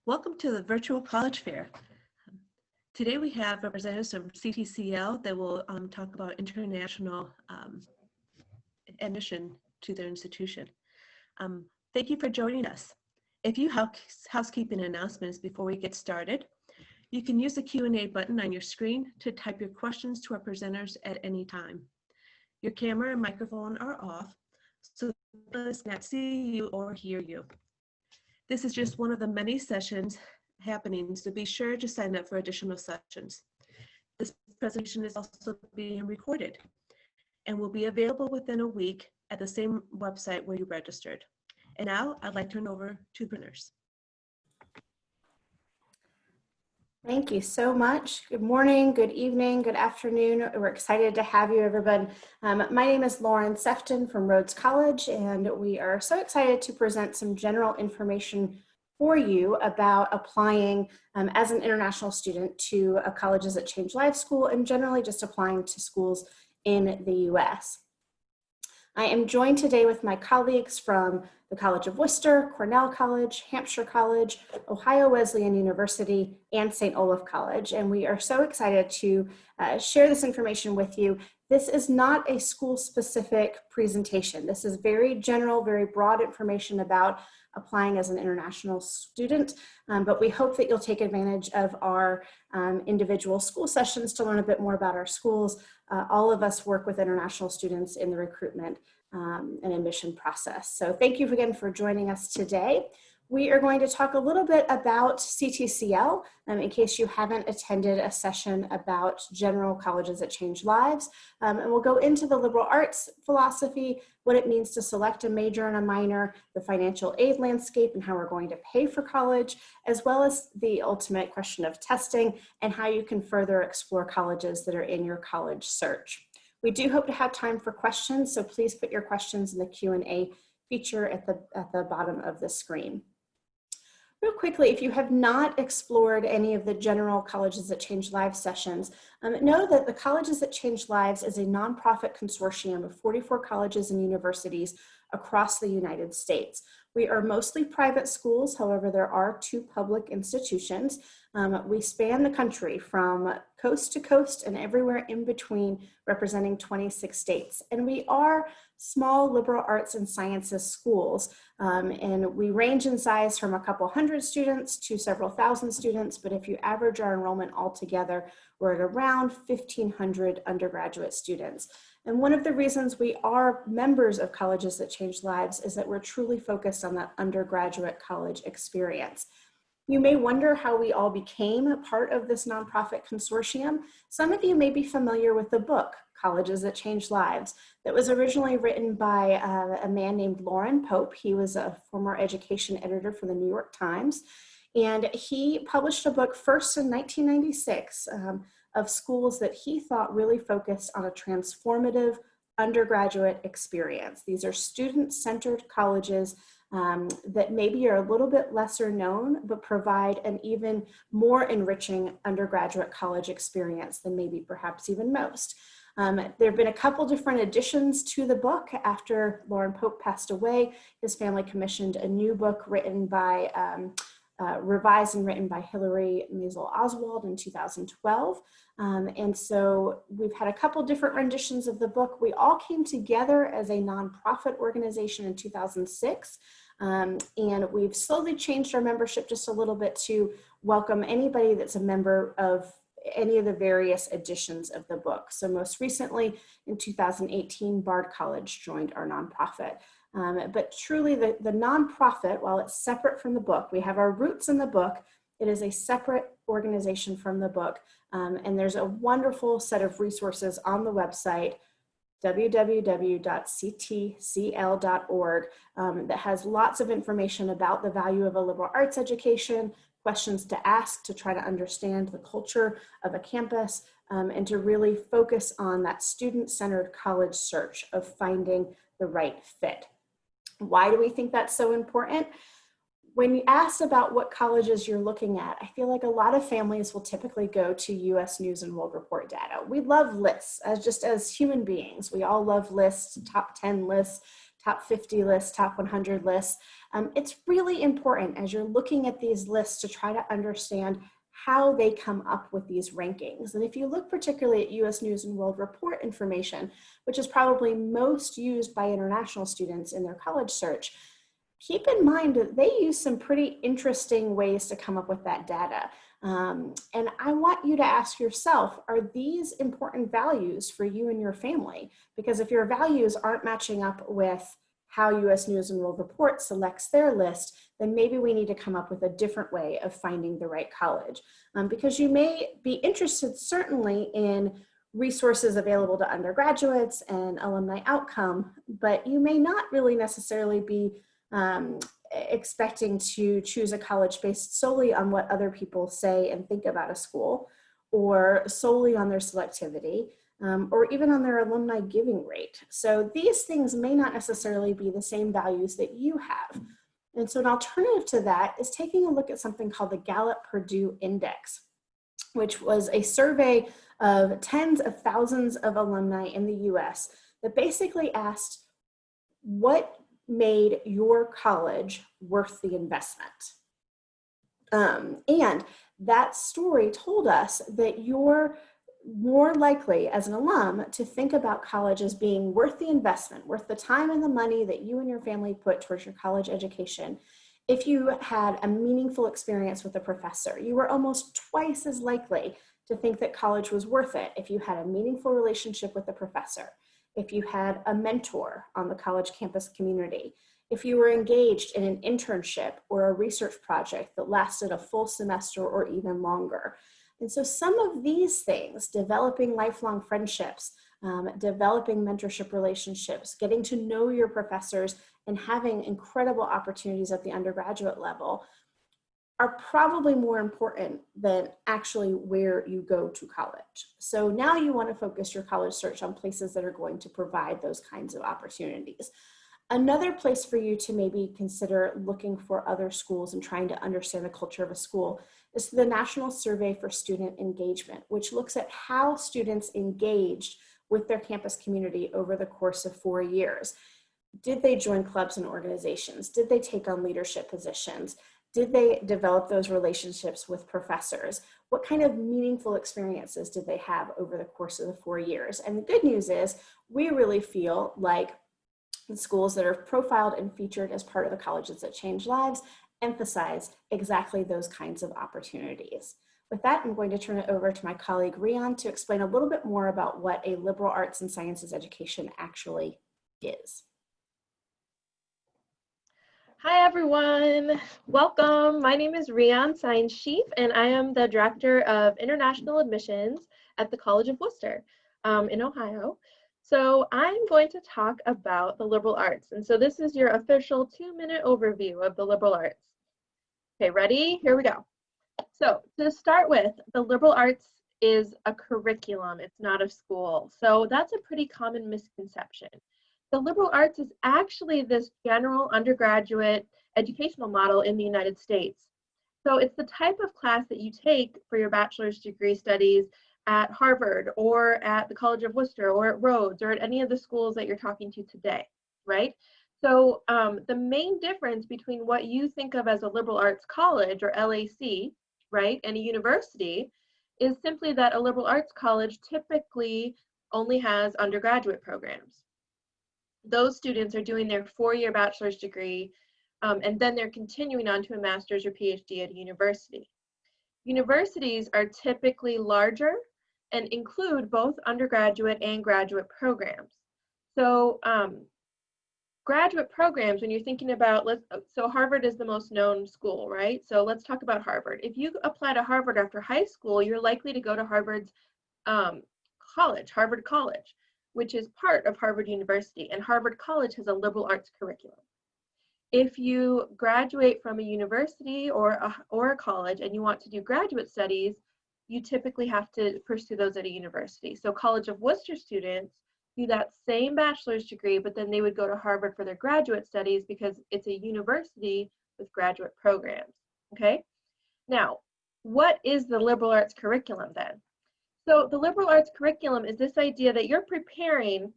Welcome to the virtual college fair. Today we have representatives from CTCL that will talk about international admission to their institution. Thank you for joining us. If you have housekeeping announcements before we get started, you can use the Q&A button on your screen to type your questions to our presenters at any time. Your camera and microphone are off, so us cannot see you or hear you. This is just one of the many sessions happening, so be sure to sign up for additional sessions. This presentation is also being recorded and will be available within a week at the same website where you registered. And now I'd like to turn over to the presenters. Thank you so much. Good morning, good evening, good afternoon. We're excited to have you, everyone. My name is Lauren Sefton from Rhodes College, and we are so excited to present some general information for you about applying as an international student to a Colleges That Change Lives school, and generally just applying to schools in the US. I am joined today with my colleagues from the College of Worcester, Cornell College, Hampshire College, Ohio Wesleyan University, and St. Olaf College. And we are so excited to share this information with you. This is not a school-specific presentation. This is very general, very broad information about applying as an international student, but we hope that you'll take advantage of our individual school sessions to learn a bit more about our schools. All of us work with international students in the recruitment and admission process. So thank you again for joining us today. We are going to talk a little bit about CTCL in case you haven't attended a session about general colleges that change lives. And we'll go into the liberal arts philosophy, what it means to select a major and a minor, the financial aid landscape and how we're going to pay for college, as well as the ultimate question of testing and how you can further explore colleges that are in your college search. We do hope to have time for questions, so please put your questions in the Q&A feature at the bottom of the screen. Real quickly, if you have not explored any of the general Colleges That Change Lives sessions, know that the Colleges That Change Lives is a nonprofit consortium of 44 colleges and universities across the United States. We are mostly private schools, however, there are 2 public institutions. We span the country from coast to coast and everywhere in between, representing 26 states. And we are small liberal arts and sciences schools. And we range in size from a couple hundred students to several thousand students, but if you average our enrollment altogether, we're at around 1,500 undergraduate students. And one of the reasons we are members of Colleges That Change Lives is that we're truly focused on that undergraduate college experience. You may wonder how we all became a part of this nonprofit consortium. Some of you may be familiar with the book, Colleges That Change Lives, that was originally written by a man named Loren Pope. He was a former education editor for the New York Times. And he published a book first in 1996 of schools that he thought really focused on a transformative undergraduate experience. These are student-centered colleges that maybe are a little bit lesser known, but provide an even more enriching undergraduate college experience than maybe perhaps even most. There have been a couple different additions to the book. After Loren Pope passed away, his family commissioned a new book written by, revised and written by Hilary Maisel Oswald in 2012. And so we've had a couple different renditions of the book. We all came together as a nonprofit organization in 2006. And we've slowly changed our membership just a little bit to welcome anybody that's a member of any of the various editions of the book. So most recently in 2018, Bard College joined our nonprofit. But truly the nonprofit, while it's separate from the book, we have our roots in the book, it is a separate organization from the book. And there's a wonderful set of resources on the website, www.ctcl.org, that has lots of information about the value of a liberal arts education, questions to ask to try to understand the culture of a campus, and to really focus on that student-centered college search of finding the right fit. Why do we think that's so important? When you ask about what colleges you're looking at, I feel like a lot of families will typically go to US News and World Report data. We love lists, just as human beings. We all love lists, top 10 lists, top 50 lists, top 100 lists. It's really important as you're looking at these lists to try to understand how they come up with these rankings. And if you look particularly at US News and World Report information, which is probably most used by international students in their college search, keep in mind that they use some pretty interesting ways to come up with that data. And I want you to ask yourself, are these important values for you and your family? Because if your values aren't matching up with how US News and World Report selects their list, then maybe we need to come up with a different way of finding the right college. Because you may be interested certainly in resources available to undergraduates and alumni outcome, but you may not really necessarily be expecting to choose a college based solely on what other people say and think about a school, or solely on their selectivity, or even on their alumni giving rate. So these things may not necessarily be the same values that you have. And so an alternative to that is taking a look at something called the Gallup-Purdue Index, which was a survey of tens of thousands of alumni in the US that basically asked, what made your college worth the investment? And that story told us that you're more likely as an alum to think about college as being worth the investment, worth the time and the money that you and your family put towards your college education. If you had a meaningful experience with a professor, you were almost twice as likely to think that college was worth it if you had a meaningful relationship with a professor, if you had a mentor on the college campus community, if you were engaged in an internship or a research project that lasted a full semester or even longer. And so some of these things, developing lifelong friendships, developing mentorship relationships, getting to know your professors, and having incredible opportunities at the undergraduate level are probably more important than actually where you go to college. So now you want to focus your college search on places that are going to provide those kinds of opportunities. Another place for you to maybe consider looking for other schools and trying to understand the culture of a school is the National Survey for Student Engagement, which looks at how students engaged with their campus community over the course of 4 years. Did they join clubs and organizations? Did they take on leadership positions? Did they develop those relationships with professors? What kind of meaningful experiences did they have over the course of the 4 years? And the good news is we really feel like the schools that are profiled and featured as part of the Colleges That Change Lives emphasize exactly those kinds of opportunities. With that, I'm going to turn it over to my colleague Rian to explain a little bit more about what a liberal arts and sciences education actually is. Hi everyone, welcome. My name is Rian Science-Sheaf and I am the Director of International Admissions at the College of Worcester in Ohio. So I'm going to talk about the liberal arts. And so this is your official 2-minute overview of the liberal arts. Okay, ready? Here we go. So to start with, the liberal arts is a curriculum. It's not a school. So that's a pretty common misconception. The liberal arts is actually this general undergraduate educational model in the United States. So it's the type of class that you take for your bachelor's degree studies at Harvard or at the College of Worcester or at Rhodes or at any of the schools that you're talking to today, right? So the main difference between what you think of as a liberal arts college or LAC, right, and a university is simply that a liberal arts college typically only has undergraduate programs. Those students are doing their 4-year bachelor's degree and then they're continuing on to a master's or PhD at a university. Universities are typically larger and include both undergraduate and graduate programs. So graduate programs, when you're thinking about, so Harvard is the most known school, right? So let's talk about Harvard. If you apply to Harvard after high school, you're likely to go to Harvard's college, Harvard College, which is part of Harvard University, and Harvard College has a liberal arts curriculum. If you graduate from a university or a college and you want to do graduate studies, you typically have to pursue those at a university. So College of Worcester students do that same bachelor's degree, but then they would go to Harvard for their graduate studies because it's a university with graduate programs, okay? Now, what is the liberal arts curriculum then? So the liberal arts curriculum is this idea that you're preparing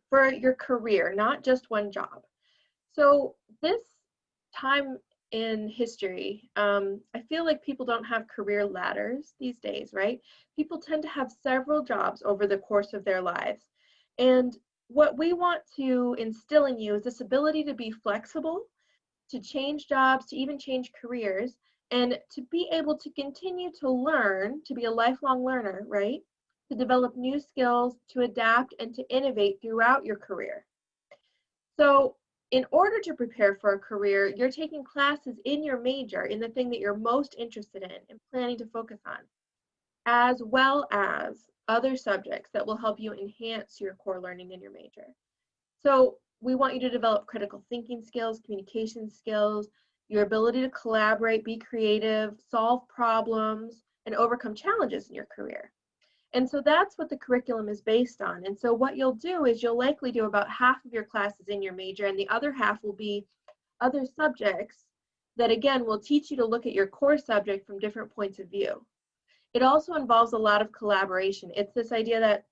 for your career, not just one job. So this time in history, I feel like people don't have career ladders these days, right? People tend to have several jobs over the course of their lives. And what we want to instill in you is this ability to be flexible, to change jobs, to even change careers, and to be able to continue to learn, to be a lifelong learner, right? To develop new skills, to adapt, and to innovate throughout your career. So in order to prepare for a career, you're taking classes in your major, in the thing that you're most interested in and planning to focus on, as well as other subjects that will help you enhance your core learning in your major. So we want you to develop critical thinking skills, communication skills, your ability to collaborate, be creative, solve problems, and overcome challenges in your career. And so that's what the curriculum is based on. And so what you'll do is you'll likely do about half of your classes in your major, and the other half will be other subjects that, again, will teach you to look at your core subject from different points of view. It also involves a lot of collaboration. It's this idea that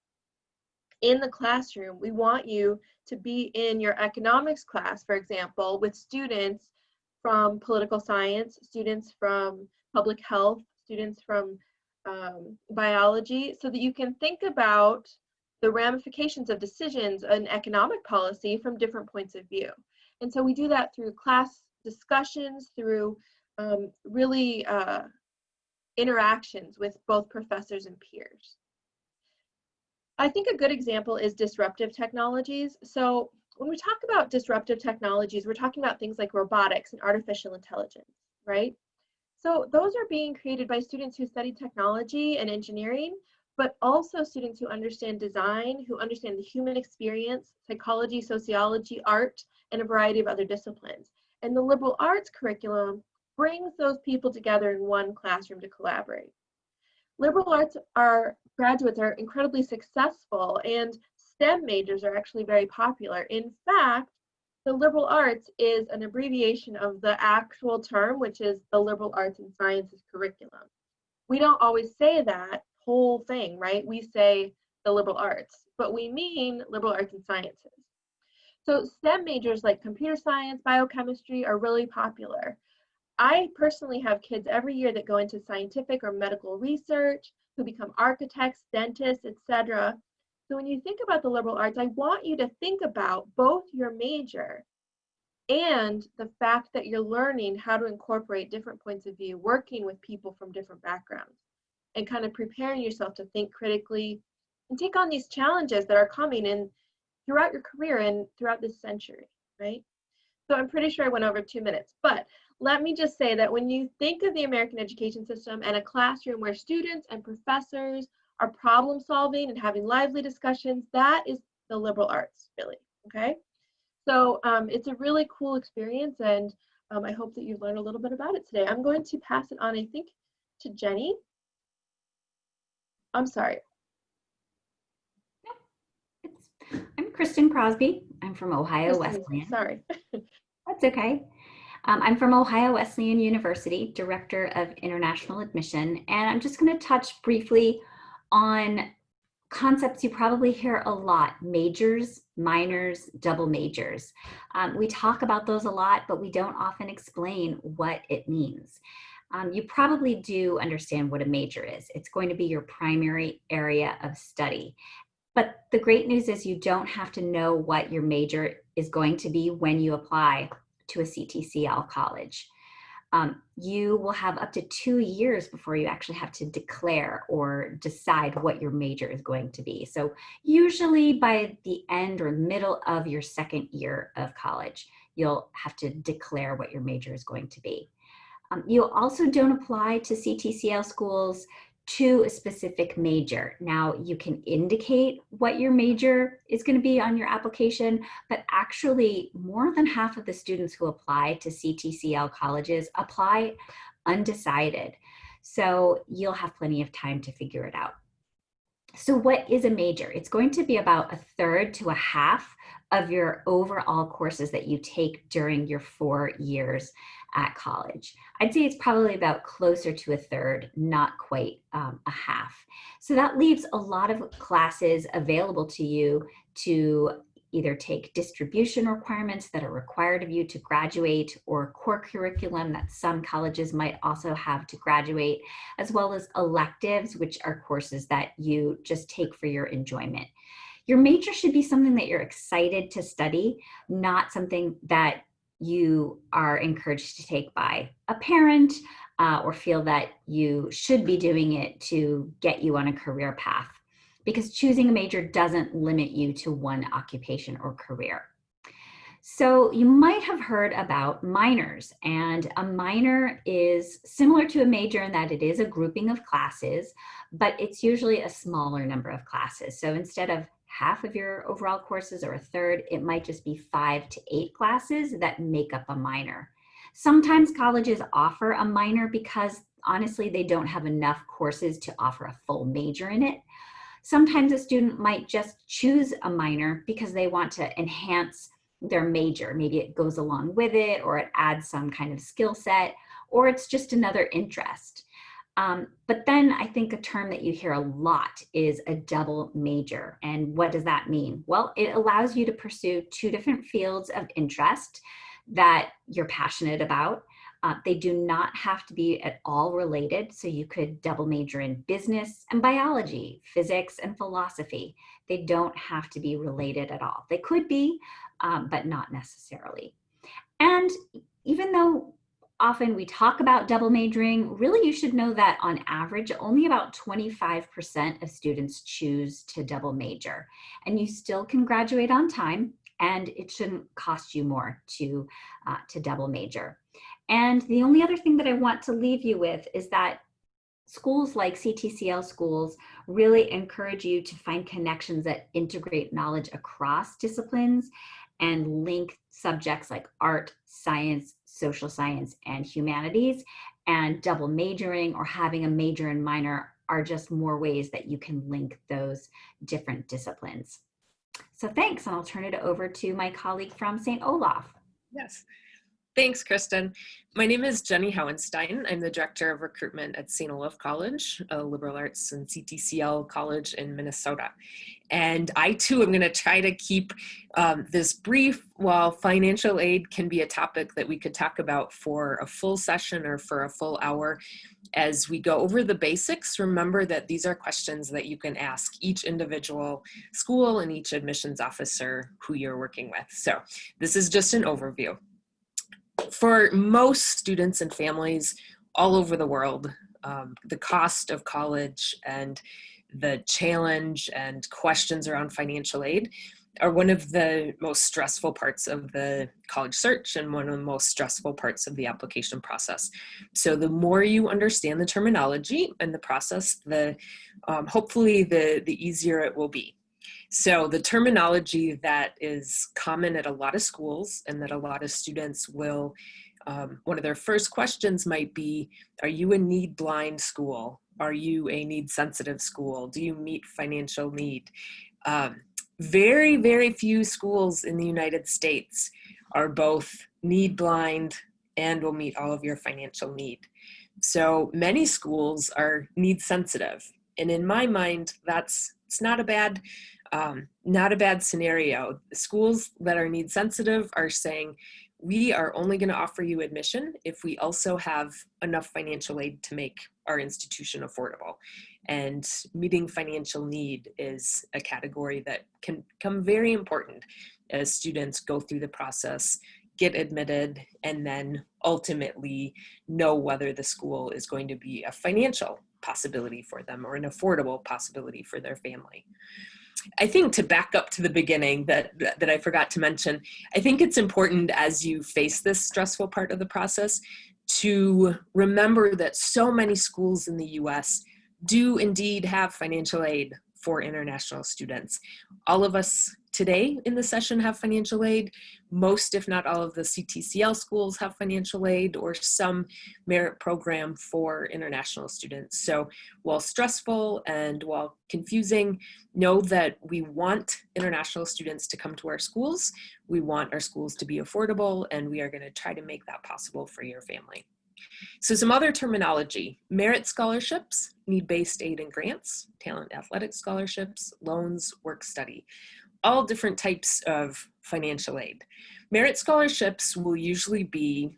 in the classroom, we want you to be in your economics class, for example, with students from political science, students from public health, students from biology, so that you can think about the ramifications of decisions in economic policy from different points of view. And so we do that through class discussions, through really interactions with both professors and peers. I think a good example is disruptive technologies. So when we talk about disruptive technologies, we're talking about things like robotics and artificial intelligence, right? So those are being created by students who study technology and engineering, but also students who understand design, who understand the human experience, psychology, sociology, art, and a variety of other disciplines. And the liberal arts curriculum brings those people together in one classroom to collaborate. Liberal arts graduates are incredibly successful, and STEM majors are actually very popular. In fact, the liberal arts is an abbreviation of the actual term, which is the liberal arts and sciences curriculum. We don't always say that whole thing, right? We say the liberal arts, but we mean liberal arts and sciences. So STEM majors like computer science, biochemistry are really popular. I personally have kids every year that go into scientific or medical research, who become architects, dentists, etc. So when you think about the liberal arts, I want you to think about both your major and the fact that you're learning how to incorporate different points of view, working with people from different backgrounds, and kind of preparing yourself to think critically and take on these challenges that are coming in throughout your career and throughout this century, right? So I'm pretty sure I went over 2 minutes, but let me just say that when you think of the American education system and a classroom where students and professors are problem solving and having lively discussions, that is the liberal arts, really, okay? So it's a really cool experience, and I hope that you've learned a little bit about it today. I'm going to pass it on, I think, to Jenny. I'm sorry. I'm Kristen Crosby. I'm from Ohio Wesleyan. Sorry. That's okay. I'm from Ohio Wesleyan University, Director of International Admission, and I'm just going to touch briefly on concepts you probably hear a lot: majors, minors, double majors. We talk about those a lot, but we don't often explain what it means. You probably do understand what a major is. It's going to be your primary area of study. But the great news is you don't have to know what your major is going to be when you apply to a CTCL college. You will have up to 2 years before you actually have to declare or decide what your major is going to be. So usually by the end or middle of your second year of college, you'll have to declare what your major is going to be. You also don't apply to CTCL schools to a specific major. Now, you can indicate what your major is going to be on your application, but actually more than half of the students who apply to CTCL colleges apply undecided. So you'll have plenty of time to figure it out. So what is a major? It's going to be about 1/3 to 1/2 of your overall courses that you take during your 4 years at college. I'd say it's probably about closer to 1/3, not quite 1/2. So that leaves a lot of classes available to you to either take distribution requirements that are required of you to graduate, or core curriculum that some colleges might also have to graduate, as well as electives, which are courses that you just take for your enjoyment. Your major should be something that you're excited to study, not something that you are encouraged to take by a parent or feel that you should be doing it to get you on a career path, because choosing a major doesn't limit you to one occupation or career. So you might have heard about minors, and a minor is similar to a major in that it is a grouping of classes, but it's usually a smaller number of classes. So instead of half of your overall courses or a third, it might just be 5 to 8 classes that make up a minor. Sometimes colleges offer a minor because honestly, they don't have enough courses to offer a full major in it. Sometimes a student might just choose a minor because they want to enhance their major. Maybe it goes along with it, or it adds some kind of skill set, or it's just another interest. But then I think a term that you hear a lot is a double major. And what does that mean? Well, it allows you to pursue 2 different fields of interest that you're passionate about. They do not have to be at all related. So you could double major in business and biology, physics and philosophy. They don't have to be related at all. They could be, but not necessarily. And even though often we talk about double majoring, really you should know that on average, only about 25% of students choose to double major. And you still can graduate on time, and it shouldn't cost you more to double major. And the only other thing that I want to leave you with is that schools like CTCL schools really encourage you to find connections that integrate knowledge across disciplines and link subjects like art, science, social science, and humanities. And double majoring or having a major and minor are just more ways that you can link those different disciplines. So thanks, and I'll turn it over to my colleague from St. Olaf. Yes. Thanks, Kristen. My name is Jenny Howenstein. I'm the Director of Recruitment at St. Olaf College, a liberal arts and CTCL college in Minnesota. And I too am going to try to keep this brief. While financial aid can be a topic that we could talk about for a full session or for a full hour, as we go over the basics, remember that these are questions that you can ask each individual school and each admissions officer who you're working with. So this is just an overview. For most students and families all over the world, the cost of college and the challenge and questions around financial aid are one of the most stressful parts of the college search and one of the most stressful parts of the application process. So the more you understand the terminology and the process, hopefully the easier it will be. So the terminology that is common at a lot of schools and that a lot of students will, one of their first questions might be, are you a need blind school? Are you a need sensitive school? Do you meet financial need? Very, very few schools in the United States are both need blind and will meet all of your financial need. So many schools are need sensitive. And in my mind, it's not a bad scenario. Schools that are need sensitive are saying, we are only going to offer you admission if we also have enough financial aid to make our institution affordable. And meeting financial need is a category that can become very important as students go through the process, get admitted, and then ultimately know whether the school is going to be a financial possibility for them or an affordable possibility for their family. I think to back up to the beginning that I forgot to mention, I think it's important as you face this stressful part of the process to remember that so many schools in the US do indeed have financial aid for international students. All of us today in the session have financial aid. Most, if not all, of the CTCL schools have financial aid or some merit program for international students. So while stressful and while confusing, know that we want international students to come to our schools. We want our schools to be affordable, and we are going to try to make that possible for your family. So some other terminology: merit scholarships, need-based aid and grants, talent athletic scholarships, loans, work study. all different types of financial aid. Merit scholarships will usually be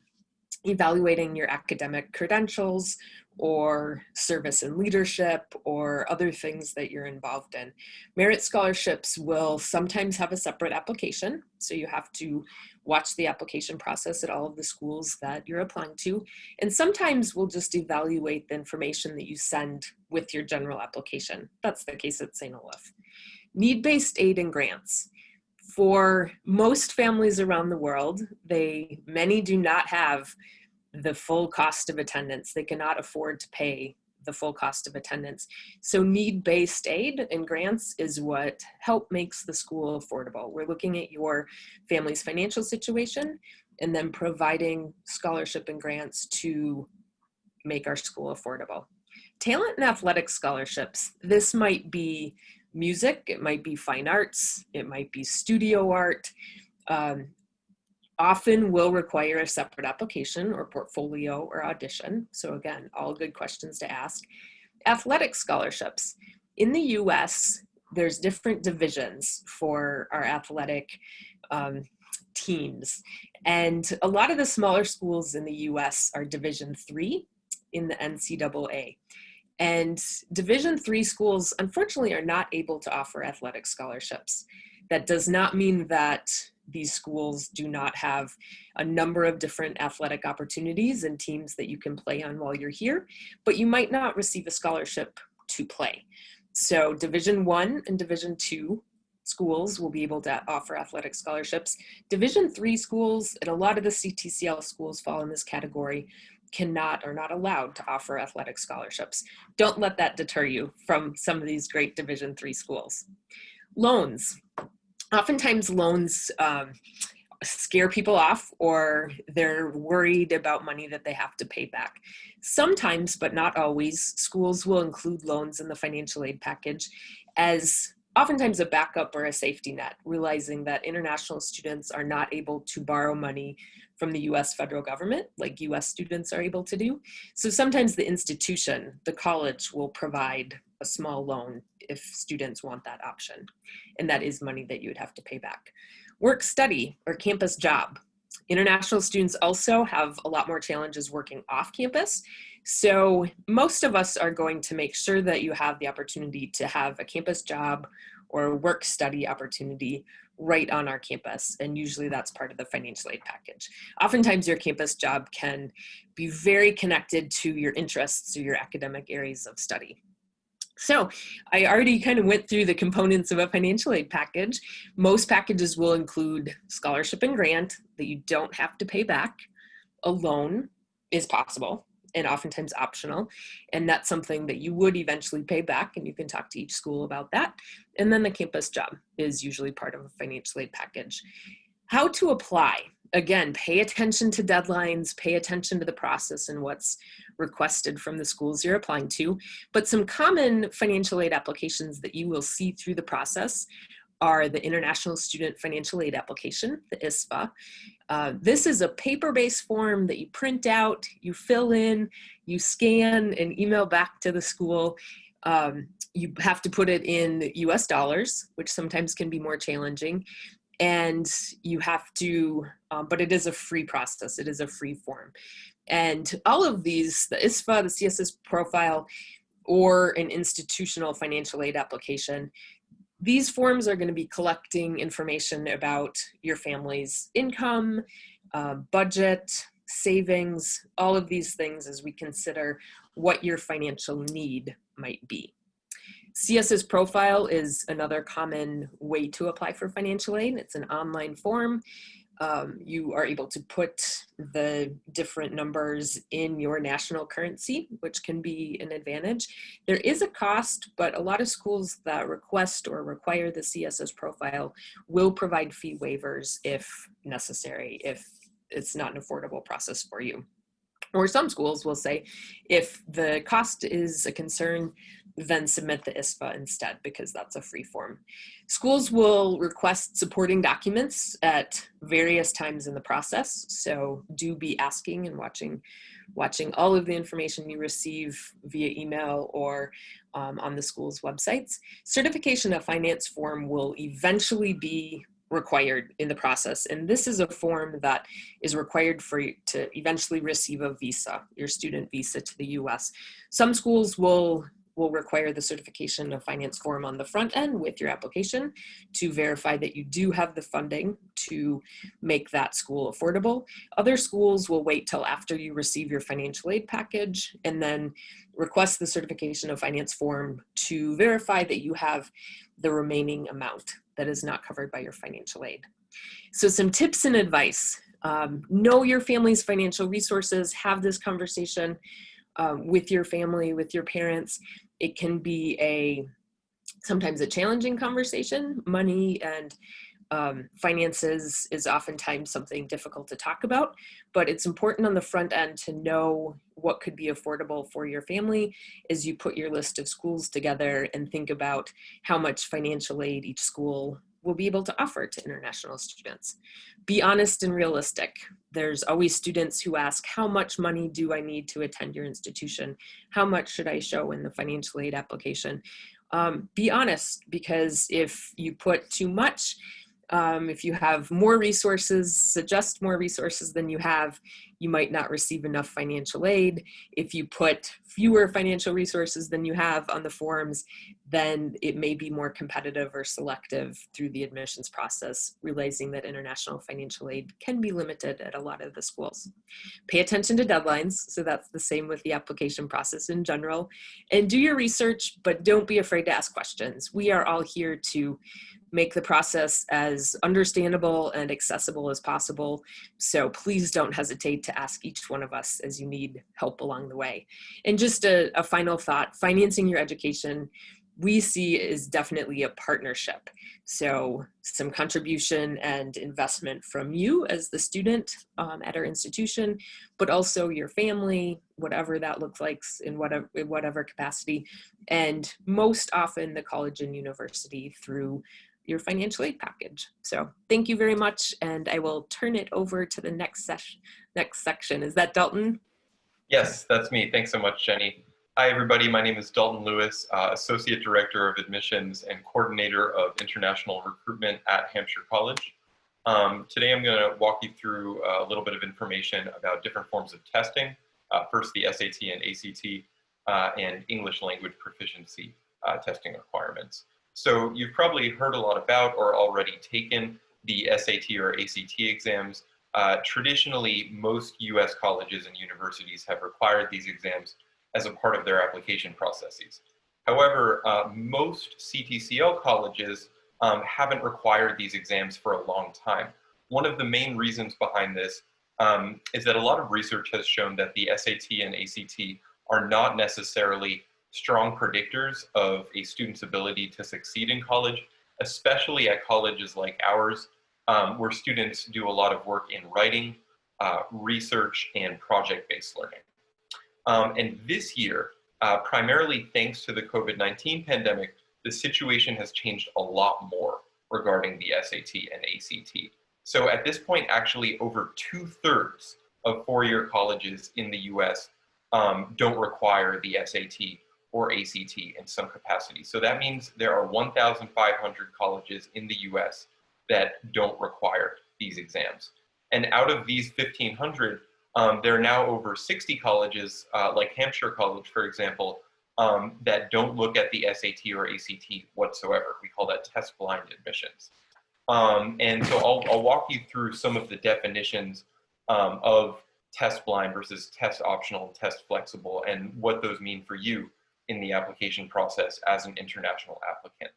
evaluating your academic credentials or service and leadership or other things that you're involved in. Merit scholarships will sometimes have a separate application, so you have to watch the application process at all of the schools that you're applying to, and sometimes we'll just evaluate the information that you send with your general application. That's the case at St. Olaf. Need-based aid and grants. For most families around the world, many do not have the full cost of attendance. They cannot afford to pay the full cost of attendance. So need-based aid and grants is what help makes the school affordable. We're looking at your family's financial situation and then providing scholarship and grants to make our school affordable. Talent and athletic scholarships. This might be music, it might be fine arts, it might be studio art. Often will require a separate application or portfolio or audition. So again, all good questions to ask. Athletic scholarships. In the US, there's different divisions for our athletic teams. And a lot of the smaller schools in the US are Division III in the NCAA. And Division III schools, unfortunately, are not able to offer athletic scholarships. That does not mean that these schools do not have a number of different athletic opportunities and teams that you can play on while you're here, but you might not receive a scholarship to play. So Division I and Division II schools will be able to offer athletic scholarships. Division III schools and a lot of the CTCL schools fall in this category, cannot or not allowed to offer athletic scholarships. Don't let that deter you from some of these great Division III schools. Loans. Oftentimes loans scare people off, or they're worried about money that they have to pay back. Sometimes, but not always, schools will include loans in the financial aid package as oftentimes a backup or a safety net, realizing that international students are not able to borrow money from the US federal government like US students are able to do. So sometimes the institution, the college, will provide a small loan if students want that option. And that is money that you would have to pay back. Work study or campus job. International students also have a lot more challenges working off campus. So most of us are going to make sure that you have the opportunity to have a campus job or a work study opportunity right on our campus. And usually that's part of the financial aid package. Oftentimes your campus job can be very connected to your interests or your academic areas of study. So I already kind of went through the components of a financial aid package. Most packages will include scholarship and grant that you don't have to pay back. A loan is possible and oftentimes optional, and that's something that you would eventually pay back, and you can talk to each school about that. And then the campus job is usually part of a financial aid package. How to apply. Again, pay attention to deadlines, pay attention to the process and what's requested from the schools you're applying to. But some common financial aid applications that you will see through the process are the International Student Financial Aid Application, the ISFA. This is a paper-based form that you print out, you fill in, you scan and email back to the school. You have to put it in US dollars, which sometimes can be more challenging. And you have to, but it is a free process. It is a free form. And all of these, the ISFA, the CSS profile, or an institutional financial aid application, these forms are going to be collecting information about your family's income, budget, savings, all of these things as we consider what your financial need might be. CSS profile is another common way to apply for financial aid. It's an online form. You are able to put the different numbers in your national currency, which can be an advantage. There is a cost, but a lot of schools that request or require the CSS profile will provide fee waivers if necessary, if it's not an affordable process for you. Or some schools will say, if the cost is a concern, then submit the ISFA instead, because that's a free form. Schools will request supporting documents at various times in the process, so do be asking and watching all of the information you receive via email or on the school's websites. Certification of finance form will eventually be required in the process, and this is a form that is required for you to eventually receive a visa, your student visa to the US. Some schools will require the certification of finance form on the front end with your application to verify that you do have the funding to make that school affordable. Other schools will wait till after you receive your financial aid package and then request the certification of finance form to verify that you have the remaining amount that is not covered by your financial aid. So some tips and advice. Know your family's financial resources, have this conversation with your family, with your parents. It can be sometimes a challenging conversation. Money and finances is oftentimes something difficult to talk about, but it's important on the front end to know what could be affordable for your family as you put your list of schools together and think about how much financial aid each school will be able to offer to international students. Be honest and realistic. There's always students who ask, how much money do I need to attend your institution? How much should I show in the financial aid application? Be honest, because if you put too much, if you have more resources, suggest more resources than you have, you might not receive enough financial aid. If you put fewer financial resources than you have on the forms, then it may be more competitive or selective through the admissions process, realizing that international financial aid can be limited at a lot of the schools. Pay attention to deadlines, so that's the same with the application process in general, and do your research, but don't be afraid to ask questions. We are all here to make the process as understandable and accessible as possible. So please don't hesitate to ask each one of us as you need help along the way. And just a final thought, financing your education, we see is definitely a partnership. So some contribution and investment from you as the student at our institution, but also your family, whatever that looks like in whatever capacity. And most often the college and university through your financial aid package. So thank you very much. And I will turn it over to the next section. Is that Dalton? Yes, that's me. Thanks so much, Jenny. Hi, everybody. My name is Dalton Lewis, Associate Director of Admissions and Coordinator of International Recruitment at Hampshire College. Today, I'm going to walk you through a little bit of information about different forms of testing. First, the SAT and ACT and English language proficiency testing requirements. So you've probably heard a lot about or already taken the SAT or ACT exams. Traditionally, most US colleges and universities have required these exams as a part of their application processes. However, most CTCL colleges haven't required these exams for a long time. One of the main reasons behind this is that a lot of research has shown that the SAT and ACT are not necessarily strong predictors of a student's ability to succeed in college, especially at colleges like ours, where students do a lot of work in writing, research, and project-based learning. And this year, primarily thanks to the COVID-19 pandemic, the situation has changed a lot more regarding the SAT and ACT. So at this point, actually over 2/3 of four-year colleges in the US don't require the SAT or ACT in some capacity. So that means there are 1,500 colleges in the US that don't require these exams. And out of these 1,500, there are now over 60 colleges, like Hampshire College, for example, that don't look at the SAT or ACT whatsoever. We call that test blind admissions. And so I'll walk you through some of the definitions of test blind versus test optional and test flexible and what those mean for you in the application process as an international applicant.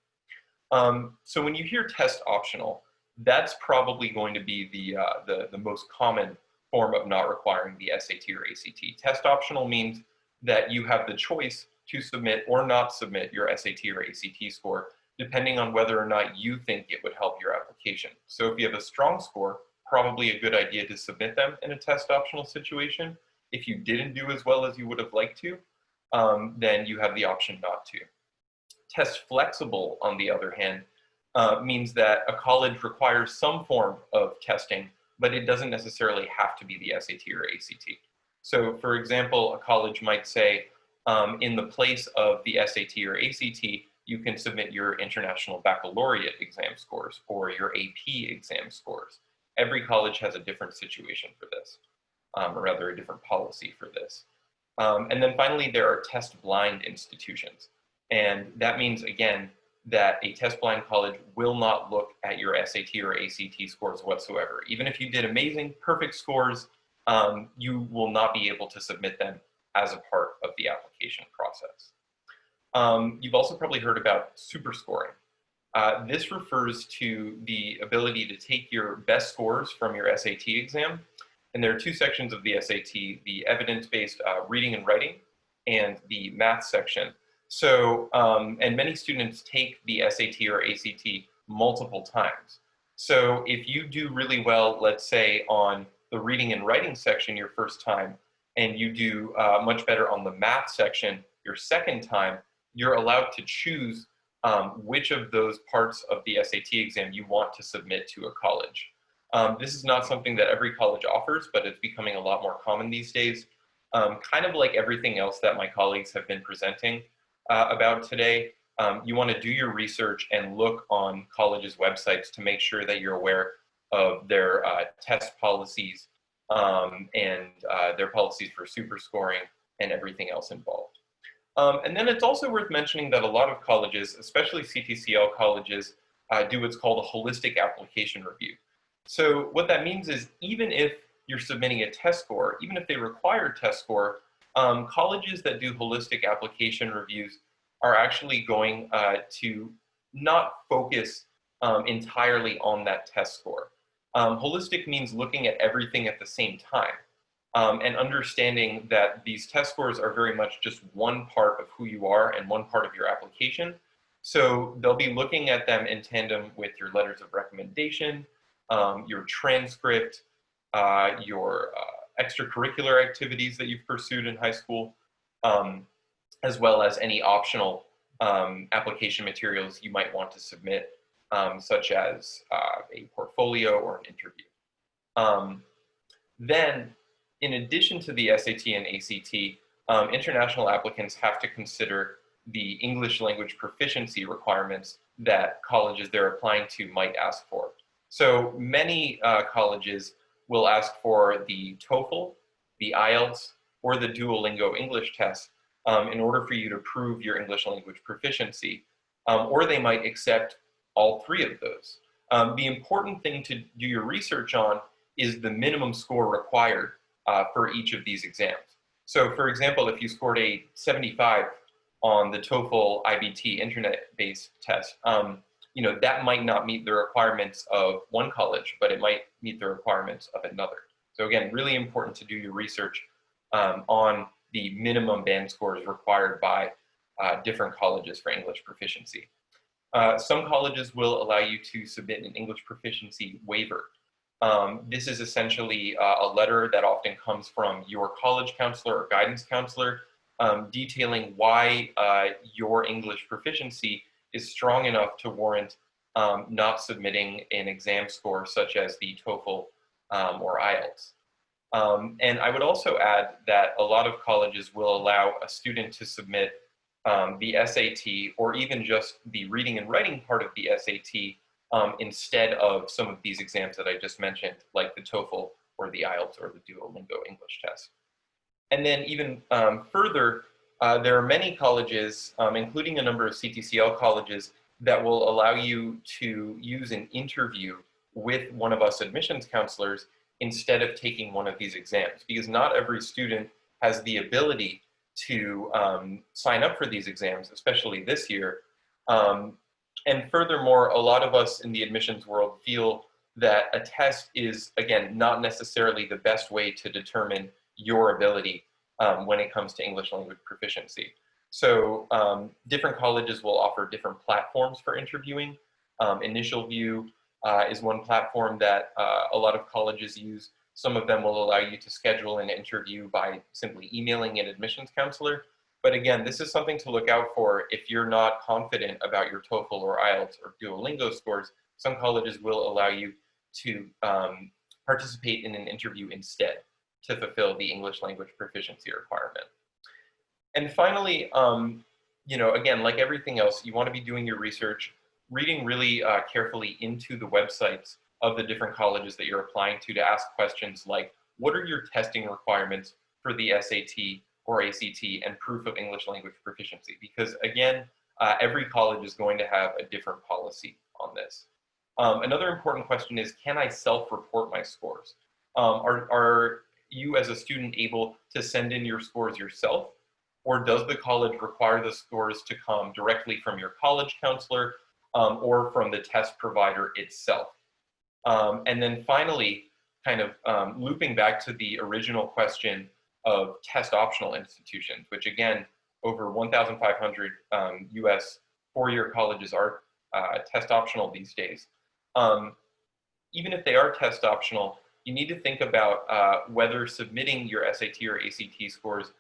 So when you hear test optional, that's probably going to be the most common form of not requiring the SAT or ACT. Test optional means that you have the choice to submit or not submit your SAT or ACT score, depending on whether or not you think it would help your application. So if you have a strong score, probably a good idea to submit them in a test optional situation. If you didn't do as well as you would have liked to, then you have the option not to. Test flexible, on the other hand, means that a college requires some form of testing, but it doesn't necessarily have to be the SAT or ACT. So for example, a college might say, in the place of the SAT or ACT, you can submit your International Baccalaureate exam scores or your AP exam scores. Every college has a different situation for this, or rather a different policy for this. And then finally, there are test blind institutions. And that means, again, that a test blind college will not look at your SAT or ACT scores whatsoever. Even if you did amazing, perfect scores, you will not be able to submit them as a part of the application process. You've also probably heard about superscoring. This refers to the ability to take your best scores from your SAT exam. And there are two sections of the SAT, the evidence-based reading and writing and the math section. So, and many students take the SAT or ACT multiple times. So if you do really well, let's say on the reading and writing section your first time, and you do much better on the math section your second time, you're allowed to choose which of those parts of the SAT exam you want to submit to a college. This is not something that every college offers, but it's becoming a lot more common these days. Kind of like everything else that my colleagues have been presenting about today, you want to do your research and look on colleges' websites to make sure that you're aware of their test policies and their policies for superscoring and everything else involved. And then it's also worth mentioning that a lot of colleges, especially CTCL colleges, do what's called a holistic application review. So what that means is even if you're submitting a test score, even if they require a test score, colleges that do holistic application reviews are actually going to not focus entirely on that test score. Holistic means looking at everything at the same time and understanding that these test scores are very much just one part of who you are and one part of your application. So they'll be looking at them in tandem with your letters of recommendation, your transcript, your extracurricular activities that you've pursued in high school, as well as any optional application materials you might want to submit, such as a portfolio or an interview. Then, in addition to the SAT and ACT, international applicants have to consider the English language proficiency requirements that colleges they're applying to might ask for. So many colleges will ask for the TOEFL, the IELTS, or the Duolingo English test in order for you to prove your English language proficiency, or they might accept all three of those. The important thing to do your research on is the minimum score required for each of these exams. So for example, if you scored a 75 on the TOEFL IBT internet-based test, you know, that might not meet the requirements of one college, but it might meet the requirements of another. So again, really important to do your research on the minimum band scores required by different colleges for English proficiency. Some colleges will allow you to submit an English proficiency waiver. This is essentially a letter that often comes from your college counselor or guidance counselor detailing why your English proficiency is strong enough to warrant not submitting an exam score such as the TOEFL or IELTS. And I would also add that a lot of colleges will allow a student to submit the SAT or even just the reading and writing part of the SAT instead of some of these exams that I just mentioned, like the TOEFL or the IELTS or the Duolingo English test. And then even further, there are many colleges, including a number of CTCL colleges, that will allow you to use an interview with one of us admissions counselors instead of taking one of these exams, because not every student has the ability to sign up for these exams, especially this year. And furthermore, a lot of us in the admissions world feel that a test is, again, not necessarily the best way to determine your ability when it comes to English language proficiency. So different colleges will offer different platforms for interviewing. Initial View is one platform that a lot of colleges use. Some of them will allow you to schedule an interview by simply emailing an admissions counselor. But again, this is something to look out for if you're not confident about your TOEFL or IELTS or Duolingo scores. Some colleges will allow you to participate in an interview instead to fulfill the English language proficiency requirement. And finally, you know, again, like everything else, you want to be doing your research, reading really carefully into the websites of the different colleges that you're applying to ask questions like, what are your testing requirements for the SAT or ACT and proof of English language proficiency? Because again, every college is going to have a different policy on this. Another important question is, can I self-report my scores? Are you as a student able to send in your scores yourself? Or does the college require the scores to come directly from your college counselor or from the test provider itself? And then finally, kind of looping back to the original question of test optional institutions, which again, over 1,500 US four-year colleges are test optional these days. Even if they are test optional, you need to think about whether submitting your SAT or ACT scores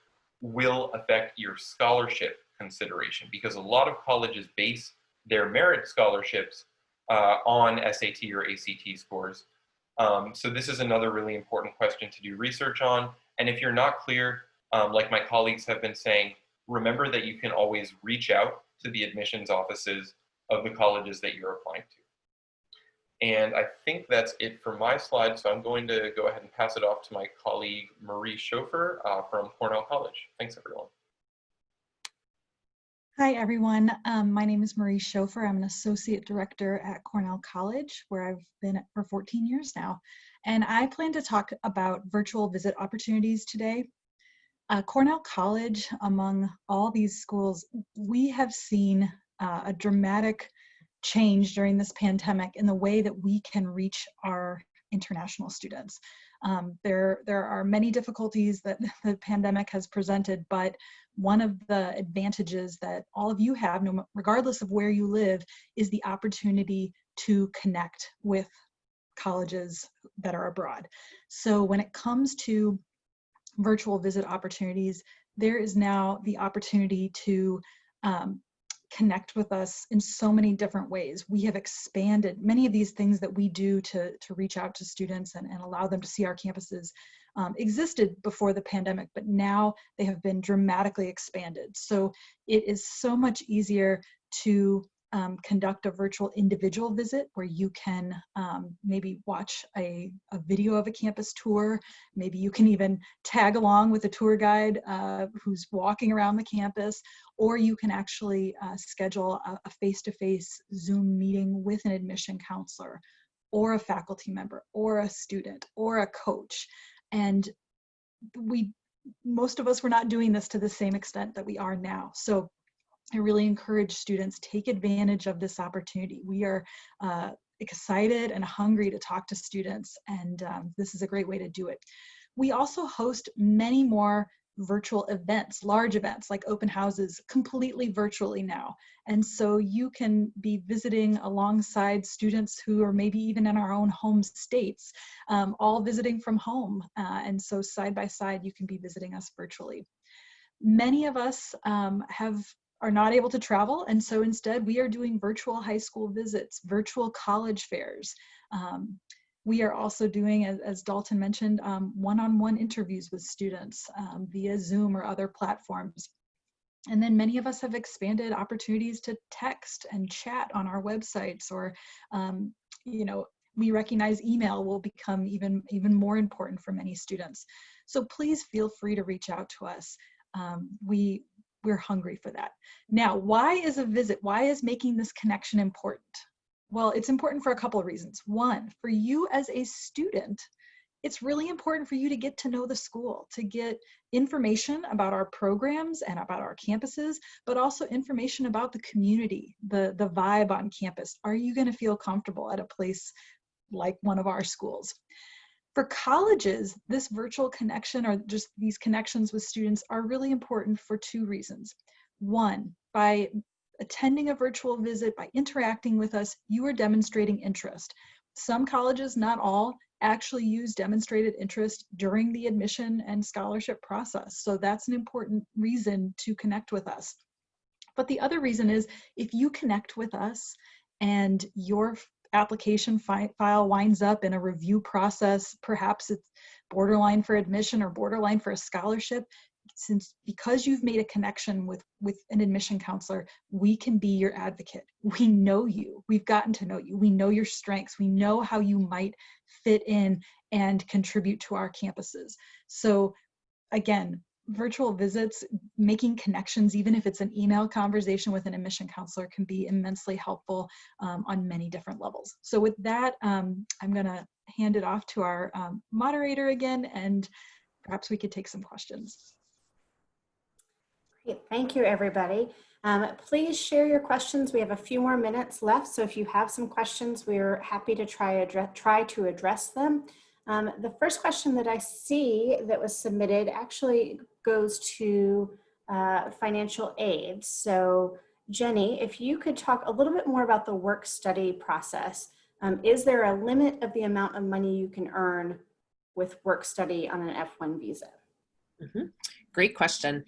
will affect your scholarship consideration, because a lot of colleges base their merit scholarships on SAT or ACT scores. So this is another really important question to do research on. And if you're not clear, like my colleagues have been saying, remember that you can always reach out to the admissions offices of the colleges that you're applying to. And I think that's it for my slide. So I'm going to go ahead and pass it off to my colleague, Marie Schofer from Cornell College. Thanks, everyone. Hi, everyone. My name is Marie Schofer. I'm an associate director at Cornell College, where I've been for 14 years now. And I plan to talk about virtual visit opportunities today. Cornell College, among all these schools, we have seen a dramatic change during this pandemic in the way that we can reach our international students. There are many difficulties that the pandemic has presented, but one of the advantages that all of you have, regardless of where you live, is the opportunity to connect with colleges that are abroad. So when it comes to virtual visit opportunities, there is now the opportunity to connect with us in so many different ways. We have expanded many of these things that we do to reach out to students and allow them to see our campuses existed before the pandemic, but now they have been dramatically expanded. So it is so much easier to conduct a virtual individual visit where you can maybe watch a video of a campus tour. Maybe you can even tag along with a tour guide who's walking around the campus, or you can actually schedule a face-to-face Zoom meeting with an admission counselor or a faculty member or a student or a coach. And most of us were not doing this to the same extent that we are now. So I really encourage students, take advantage of this opportunity. We are excited and hungry to talk to students, and this is a great way to do it. We also host many more virtual events, large events like open houses, completely virtually now. And so you can be visiting alongside students who are maybe even in our own home states, all visiting from home. And so side by side, you can be visiting us virtually. Many of us are not able to travel, and so instead we are doing virtual high school visits, virtual college fairs. We are also doing, as Dalton mentioned, one-on-one interviews with students via Zoom or other platforms. And then many of us have expanded opportunities to text and chat on our websites, or you know, we recognize email will become even more important for many students. So please feel free to reach out to us. We're hungry for that. Now, why is a visit, why is making this connection important? Well, it's important for a couple of reasons. One, for you as a student, it's really important for you to get to know the school, to get information about our programs and about our campuses, but also information about the community, the vibe on campus. Are you going to feel comfortable at a place like one of our schools? For colleges, this virtual connection, or just these connections with students, are really important for two reasons. One, by attending a virtual visit, by interacting with us, you are demonstrating interest. Some colleges, not all, actually use demonstrated interest during the admission and scholarship process. So that's an important reason to connect with us. But the other reason is if you connect with us and your application file winds up in a review process, perhaps it's borderline for admission or borderline for a scholarship, because you've made a connection with an admission counselor, we can be your advocate. We know you. We've gotten to know you. We know your strengths. We know how you might fit in and contribute to our campuses. So again, virtual visits, making connections, even if it's an email conversation with an admission counselor, can be immensely helpful on many different levels. So with that, I'm going to hand it off to our moderator again, and perhaps we could take some questions. Great. Thank you, everybody. Please share your questions. We have a few more minutes left, so if you have some questions, we're happy to try to address them. The first question that I see that was submitted actually goes to financial aid. So Jenny, if you could talk a little bit more about the work study process. Is there a limit of the amount of money you can earn with work study on an F1 visa? Mm-hmm. Great question.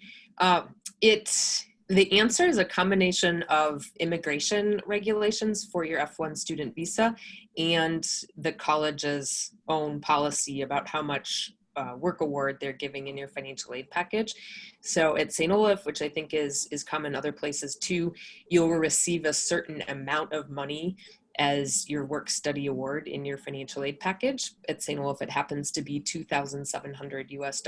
The answer is a combination of immigration regulations for your F1 student visa and the college's own policy about how much work award they're giving in your financial aid package. So at St. Olaf, which I think is common other places too, you'll receive a certain amount of money as your work study award in your financial aid package. At St. Olaf, it happens to be $2,700 US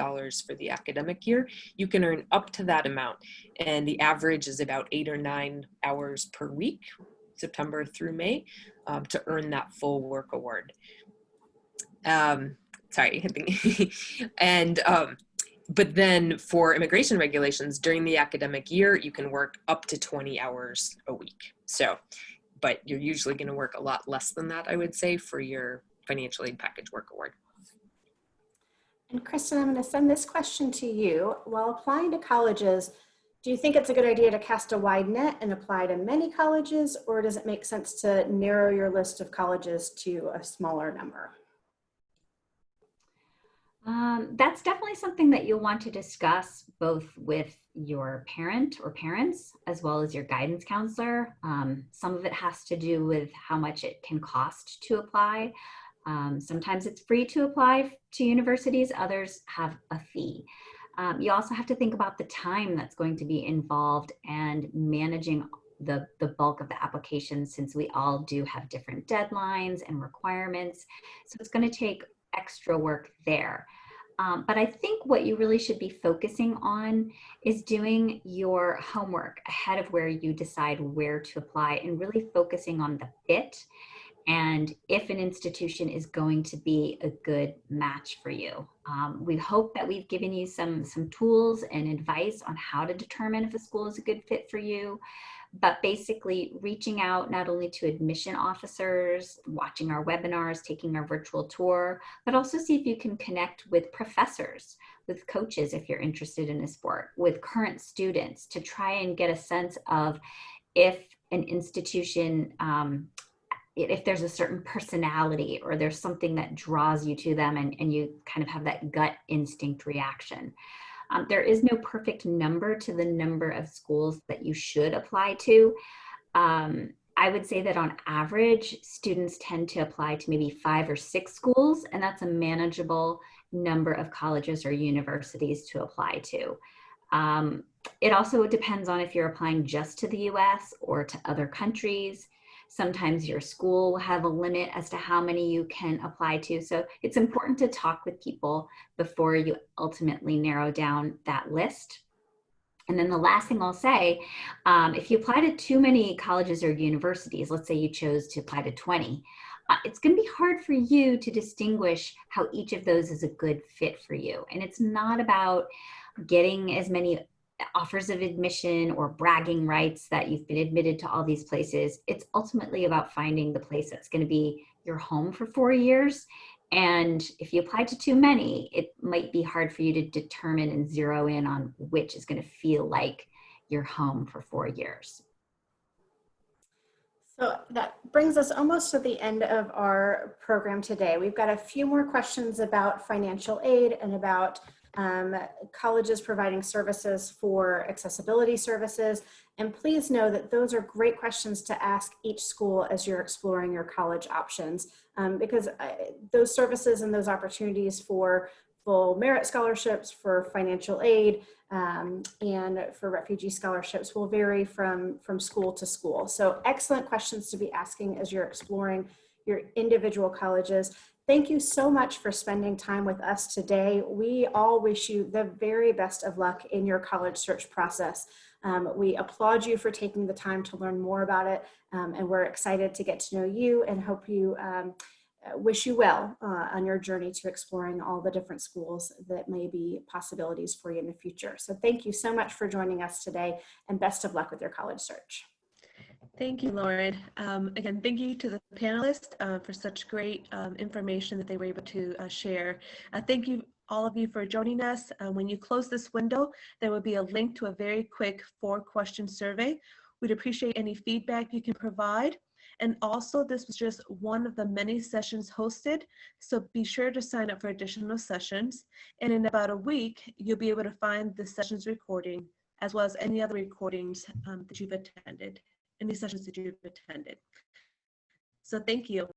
for the academic year. You can earn up to that amount, and the average is about 8 or 9 hours per week, September through May, to earn that full work award. But then for immigration regulations, during the academic year, you can work up to 20 hours a week. But you're usually going to work a lot less than that, I would say, for your financial aid package work award. And Kristen, I'm going to send this question to you. While applying to colleges, do you think it's a good idea to cast a wide net and apply to many colleges, or does it make sense to narrow your list of colleges to a smaller number? That's definitely something that you'll want to discuss both with your parent or parents as well as your guidance counselor. Some of it has to do with how much it can cost to apply. Sometimes it's free to apply to universities, others have a fee. You also have to think about the time that's going to be involved and managing the bulk of the application, since we all do have different deadlines and requirements. So it's going to take extra work there. But I think what you really should be focusing on is doing your homework ahead of where you decide where to apply, and really focusing on the fit and if an institution is going to be a good match for you. We hope that we've given you some tools and advice on how to determine if a school is a good fit for you. But basically reaching out not only to admission officers, watching our webinars, taking our virtual tour, but also see if you can connect with professors, with coaches if you're interested in a sport, with current students, to try and get a sense of if an institution, if there's a certain personality or there's something that draws you to them and you kind of have that gut instinct reaction. There is no perfect number to the number of schools that you should apply to. I would say that on average, students tend to apply to maybe 5 or 6 schools, and that's a manageable number of colleges or universities to apply to. It also depends on if you're applying just to the US or to other countries. Sometimes your school will have a limit as to how many you can apply to. So it's important to talk with people before you ultimately narrow down that list. And then the last thing I'll say, if you apply to too many colleges or universities, let's say you chose to apply to 20, it's going to be hard for you to distinguish how each of those is a good fit for you. And it's not about getting as many offers of admission or bragging rights that you've been admitted to all these places. It's ultimately about finding the place that's going to be your home for 4 years. And if you apply to too many, it might be hard for you to determine and zero in on which is going to feel like your home for 4 years. So that brings us almost to the end of our program today. We've got a few more questions about financial aid and about colleges providing services for accessibility services. And please know that those are great questions to ask each school as you're exploring your college options, because those services and those opportunities for full merit scholarships, for financial aid, and for refugee scholarships will vary from school to school. So excellent questions to be asking as you're exploring your individual colleges. Thank you so much for spending time with us today. We all wish you the very best of luck in your college search process. We applaud you for taking the time to learn more about it, and we're excited to get to know you and hope you wish you well on your journey to exploring all the different schools that may be possibilities for you in the future. So thank you so much for joining us today, and best of luck with your college search. Thank you, Lauren. Again, thank you to the panelists for such great information that they were able to share. Thank you, all of you, for joining us. When you close this window, there will be a link to a very quick 4-question survey. We'd appreciate any feedback you can provide. And also, this was just one of the many sessions hosted, so be sure to sign up for additional sessions. And in about a week, you'll be able to find the sessions recording, as well as any other recordings that you've attended, any sessions that you've attended. So thank you.